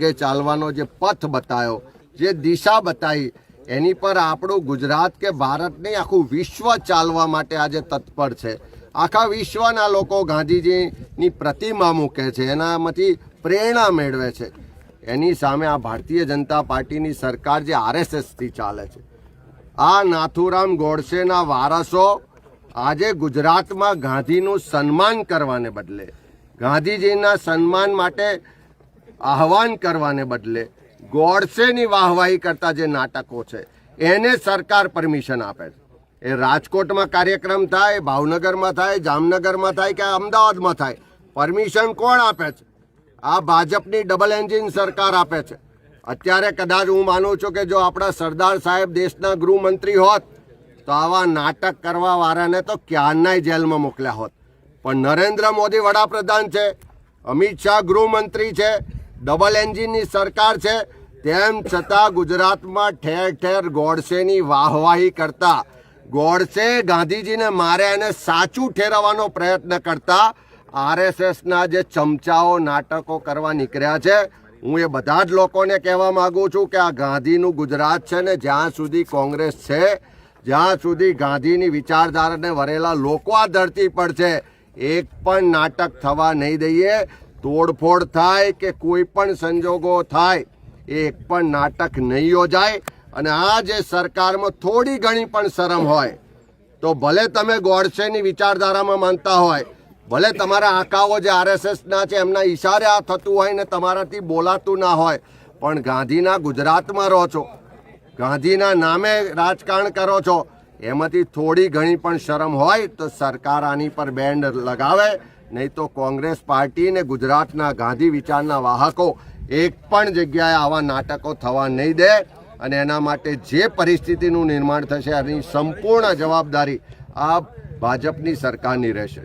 કે ચાલવાનો જે પથ બતાવ્યો, જે દિશા બતાવી, એની પર આપણું ગુજરાત કે ભારત નહીં આખું વિશ્વ ચાલવા માટે આજે તત્પર છે. આખા વિશ્વના લોકો ગાંધીજીની પ્રતિમા મૂકે છે, એનામાંથી પ્રેરણા મેળવે છે. એની સામે આ ભારતીય જનતા પાર્ટીની સરકાર જે આરએસએસથી ચાલે છે, આ નાથુરામ ગોડસેના વારસો આજે ગુજરાતમાં ગાંધીનું સન્માન કરવાને બદલે, ગાંધીજીના સન્માન માટે આહવાન કરવાને બદલે ગોડસેની વાહવાહી કરતા જે નાટકો છે એને સરકાર પરમિશન આપે છે. એ રાજકોટમાં કાર્યક્રમ થાય, ભાવનગરમાં થાય, જામનગરમાં થાય કે અમદાવાદમાં થાય, પરમિશન કોણ આપે છે? આ ભાજપની ડબલ એન્જિન સરકાર આપે છે. અત્યારે કદાચ હું માનું છું કે જો આપણા સરદાર સાહેબ દેશના ગૃહમંત્રી હોત તો આવા નાટક કરવા વાળાને તો ક્યારનાય જેલમાં મોકલ્યા હોત. પણ નરેન્દ્ર મોદી વડાપ્રધાન છે, અમિત શાહ ગૃહમંત્રી છે, ડબલ એન્જિનની સરકાર છે, તેમ છતાં ગુજરાતમાં ઠેર ઠેર ગોડસેની વાહવાહી કરતા, ગોડસે ગાંધીજીને માર્યા એને સાચું ઠેરવવાનો પ્રયત્ન કરતા આરએસએસના જે ચમચાઓ નાટકો કરવા નીકળ્યા છે. હું એ બધા જ લોકોને કહેવા માગું છું કે આ ગાંધીનું ગુજરાત છે ને, જ્યાં સુધી કોંગ્રેસ છે, જ્યાં સુધી ગાંધીની વિચારધારાને વરેલા લોકો આ ધરતી પર છે, એક પણ નાટક થવા નહીં દઈએ. તોડફોડ થાય કે કોઈ પણ સંજોગો થાય, એક પણ નાટક નહીં યોજાય. અને આ જે સરકારમાં થોડી ઘણી પણ શરમ હોય તો ભલે તમે ગોડસેની વિચારધારામાં માનતા હોય, ભલે તમારા આકાઓ જે આરએસએસના છે એમના ઈશારે આ થતું હોય ને તમારાથી બોલાતું ના હોય, પણ ગાંધીના ગુજરાતમાં રહો છો, ગાંધીના નામે રાજકારણ કરો છો, એમાંથી થોડી ઘણી પણ શરમ હોય તો સરકાર આની પર બેન્ડ લગાવે. નહીં તો કોંગ્રેસ પાર્ટી ને ગુજરાતના ગાંધી વિચારના વાહકો એક પણ જગ્યાએ આવા નાટકો થવા નહીં દે. અને એના માટે જે પરિસ્થિતિનું નિર્માણ થશે એની સંપૂર્ણ જવાબદારી આ ભાજપની સરકારની રહેશે.